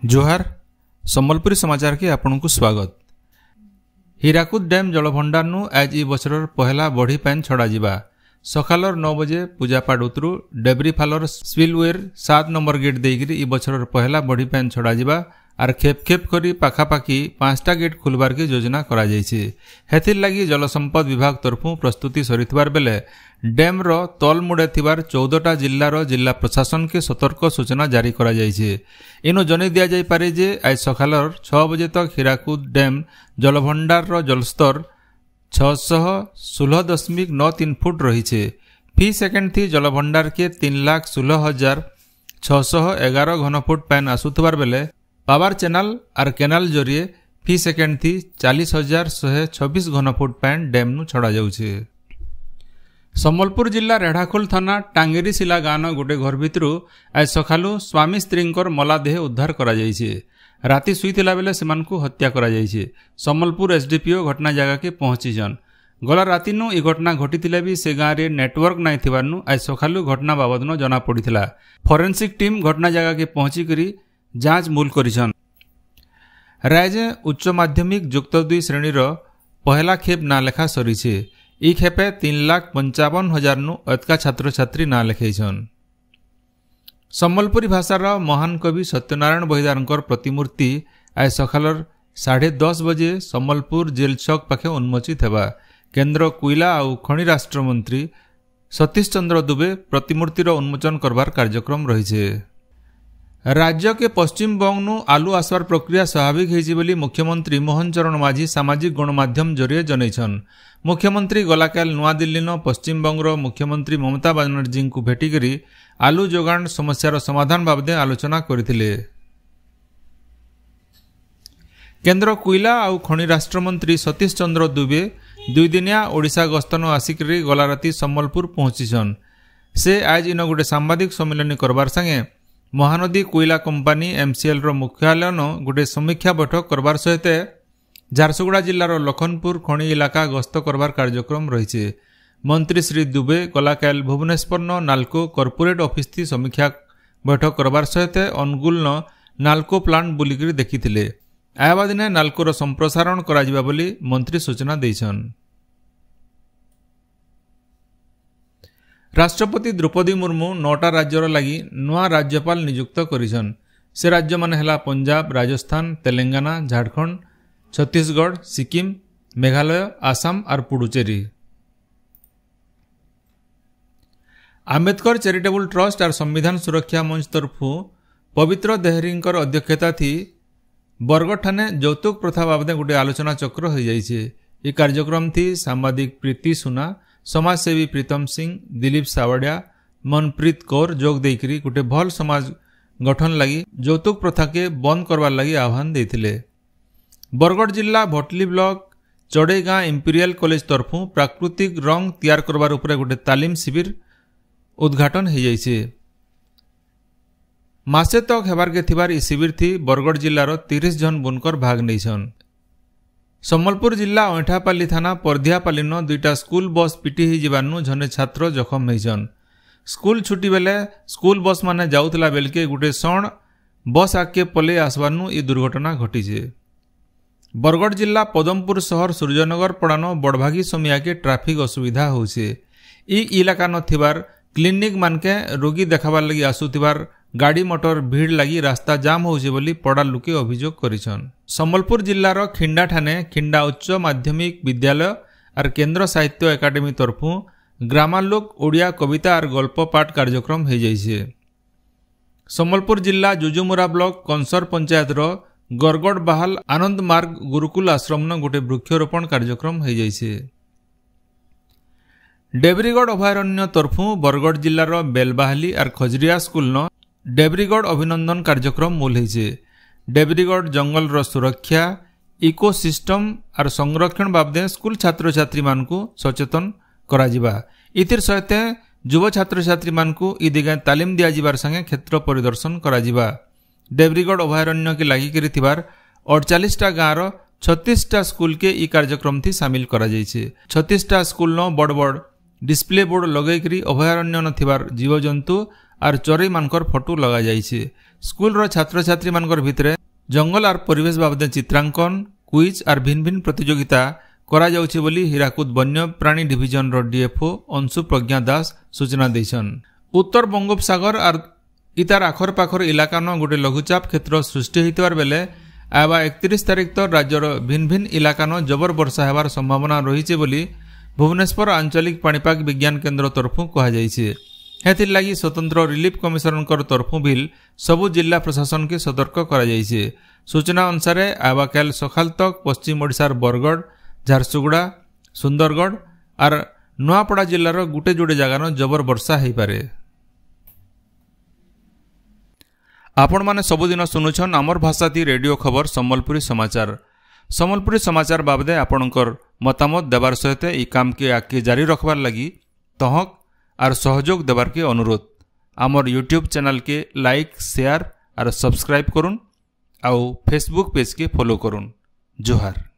जोहार सम्बलपुरी समाचार के आपन को स्वागत। हीराकुद डैम जलभंडार नु आज ई बछरर पहला बढ़ी पानी छड़ा जिबा। सकालर 9 बजे पूजापाठ उतरू डेब्री फालर स्पिलवेर 7 नंबर गेट देइकरी ई बछरर पहला बढ़ी पानी छड़ा जिबा आर खेप खेप करी पाखापाखी 5टा गेट खुलबार की योजना करा जायछि। हेथिर लागि जलसंपद विभाग तरफु प्रस्तुति सरिथबार बेले डैम रो तलमुड़े थिबार 14टा जिल्लार जिला प्रशासन के सतर्क सूचना जारी करा जायछि। इनो जने दिया जाय पारे जे आज सकालर 6 बजे तक हीराकुद डैम जलभंडार रो जलस्तर 616.93 फुट रही। फी सेकेंड थी जलभंडार के 3,16,611 घनफुट पैन आसुथबार बेले पावर चैनल और केनाल जरिए फी सेकेंड थी 40,126 घनफुट पैन डैम नु छड़ा जाउछे। सम्बलपुर जिला रेढ़ाखोल थाना टांगेरी सिला गाँव गोटे घर भितरु आज सकालु स्वामी स्त्रींकर मला देह उद्धार करा जायछि। राति सुईथिला बेले सेमानकु हत्या करा जायछि। सम्बलपुर एसडीपीओ घटना जगह के पहुंचीछन। गला राति नु ई घटना घटिथिले भी से गाँव रे नेटवर्क नाइ थिबारनु आज सकालु घटना बाबदनो जना पड़िथिला। फोरेंसिक टीम घटना जगह के पहुंची करी जांच मूल करिछन। रायजे उच्च माध्यमिक जुक्त 2 श्रेणी रो पहला खेप ना लेखा सरीछे। ई खेपे 3,55,000 नु अतका छात्र छात्री ना लेखैछन। सम्बलपुरी भाषार महान कवि सत्यनारायण बहिदारंकर प्रतिमूर्ति आज सकालर 10:30 बजे सम्बलपुर जेल चौक पाखे उन्मोचित हेबा। केंद्र कोयला और खनि राष्ट्र मंत्री सतीश चंद्र दुबे प्रतिमूर्तिर उन्मोचन करबार कार्यक्रम रहिछे। राज्य के पश्चिम बंग नु आलू आसवार प्रक्रिया स्वाभाविक होइछि बोली मुख्यमंत्री मोहन चरण माझी सामाजिक गणमाध्यम जरिए जनैछन। मुख्यमंत्री गलाकाल नुआ दिल्ली न पश्चिम बंग मुख्यमंत्री ममता बनर्जी को भेटिकरी आलू जोगाण समस्यार समाधान बाबदे आलोचना करथिले। केंद्र कोयला और खनि राष्ट्र मंत्री सतीश चंद्र दुबे 2 दिनिया ओडिशा गस्तन आसिकरी गला राति सम्बलपुर पहुंचीछन। से आज इन गोटे सांबादिक सम्मेलन करबार संगे महानदी कोयला कंपानी एमसीएल रो मुख्यालय न गोटे समीक्षा बैठक करबार सहित झारसुगुड़ा जिलार लखनपुर खनि इलाका गस्त करबार कार्यक्रम रही। मंत्री श्री दुबे गलाकाल भुवनेश्वर न नाल्को कॉर्पोरेट ऑफिस थी समीक्षा बैठक करबार सहित अनुगुल न नाल्को प्लांट बुलिकरी देखिथिले। आयाबा दिने नाल्कोर संप्रसारण करा जिबा बोली मंत्री सूचना दैछन। राष्ट्रपति द्रौपदी मुर्मू 9टा राज्यर लगी नुआ राज्यपाल नियुक्त करिछन। से राज्य माने हला पंजाब, राजस्थान, तेलंगाना, झारखंड, छत्तीसगढ़, सिक्किम, मेघालय, आसाम और पुडुचेरी। आंबेडकर चैरिटेबल ट्रस्ट और संविधान सुरक्षा मंच तरफु पवित्र देहरींकर अध्यक्षता थी बरगढ़ ठाने यौतुक प्रथा बाबदे गोटे आलोचना चक्र हो जाइछे। ये कार्यक्रम थी सांबादिक प्रीति सुना, समाजसेवी प्रीतम सिंह, दिलीप सावड़िया, मनप्रीत कौर जोग देकरी गोटे भल समाज गठन लगी यौतुक प्रथा के बंद करवार लगी आह्वान देथिले। बरगढ़ जिला भटली ब्लॉक चढ़ईगाँ इंपीरियल कॉलेज तरफु प्राकृतिक रंग तैयार करवार उपरे गोटे तालीम शिविर उद्घाटन हो जाइछे। मासे तक हेबार के थिबार ई शिविर थी बरगढ़ जिलार 30 जन बुनकर भाग नैछन। सम्बलपुर जिला ओंठापाली थाना परधियापाली न 2टा स्कूल बस पिटी ही जीवानु जने छात्र जखम होइछन। स्कूल छुट्टी बेले स्कूल बस माने जाउतला बेलके गुटे सण बस आके पले आसवानु ई दुर्घटना घटिछे। बरगढ़ जिला पदमपुर शहर सूर्यनगर पड़ान बड़भागी समिया के ट्राफिक असुविधा होउछे। ई इलाका न थिबार क्लिनिक मानके रोगी देखाबार लगी आसुथिबार गाड़ी मोटर भीड़ लगी रास्ता जाम होउछे बोली पड़ा लोके अभियोग करिछन। सम्बलपुर जिलार खिंडा ठाने खिंडा उच्च माध्यमिक विद्यालय और केंद्र साहित्य एकाडेमी तरफु ग्रामालोक ओडिया कविता और गल्प पाठ कार्यक्रम हो जाइछे। सम्बलपुर जिला जुजुमुरा ब्लॉक कंसर पंचायत रो गरगड़ बाहाल आनंद मार्ग गुरुकुल आश्रम न गोटे वृक्षरोपण कार्यक्रम हो जाइछे। डेब्रीगढ़ अभयारण्य तरफु बरगढ़ जिलार बेलबाहाली और खजरिया स्कूल न डेब्रीगढ़ अभिनंदन कार्यक्रम मूल होइछे। डेब्रीगढ़ जंगल रो सुरक्षा इकोसिस्टम और संरक्षण बाबदे स्कूल छात्र छात्री मानकु सचेतन करा जिबा। इतिर सहित युवा छात्र छात्री मानकु ई दिगे तालीम दिया जिबार संगे क्षेत्र परिदर्शन करा जिबा। डेब्रीगढ़ अभयारण्य के लागि करी थिबार 48टा गाँव 36टा स्कूल के ई कार्यक्रम थी शामिल करा जाइछे। 36टा स्कूल न बड़ बड़ डिस्प्ले बोर्ड लगैकरी अभयारण्य न थिबार जीवजंतु आर चोरई मानकर फोटो लगा जाइछे। स्कूल रो छात्र छात्री मानकर भितरे जंगल आर परिवेश बाबदे चित्रांकन क्विज आर भिन्न भिन्न प्रतियोगिता करा जाउछि बोली हीराकुद वन्य प्राणी डिविजन रो डीएफओ अंशु प्रज्ञा दास सूचना दैछन। उत्तर बंगोपसागर आर इतार आखर पाखर इलाका न गोटे लघुचाप क्षेत्र सृष्टि होइतबार बेले आबा 31 तारिख तो राज्यर भिन्न भिन्न इलाका न जबर वर्षा हेबार संभावना रहिছে बोली भुवनेश्वर आंचलिक पाणीपाग विज्ञान केन्द्र तरफु कहा जाइछे। हेतिर लागि स्वतंत्र रिलीफ कमिशनर तरफु बिल सबु जिला प्रशासन के सतर्क करा जाइछे। सूचना अनुसार आबा काल सखाल तक पश्चिम ओडिशार बरगढ़ झारसुगुड़ा सुंदरगढ़ आर नुआपड़ा जिल्लार गुटे जोड़े जगार जबर वर्षा हो पारे। आपण माने सबुदिन सुनुछन आमर भाषाती रेडियो खबर सम्बलपुरी समाचार। सम्बलपुरी समाचार बाबदे आपणकर मतामत देवार सहित ई काम के आगे जारी रखबार लगी तहक आर सहयोग देवार के अनुरोध। आमर यूट्यूब चैनल के लाइक शेयर आर सब्सक्राइब करुन आउ फेसबुक पेज के फॉलो करुन। जोहार।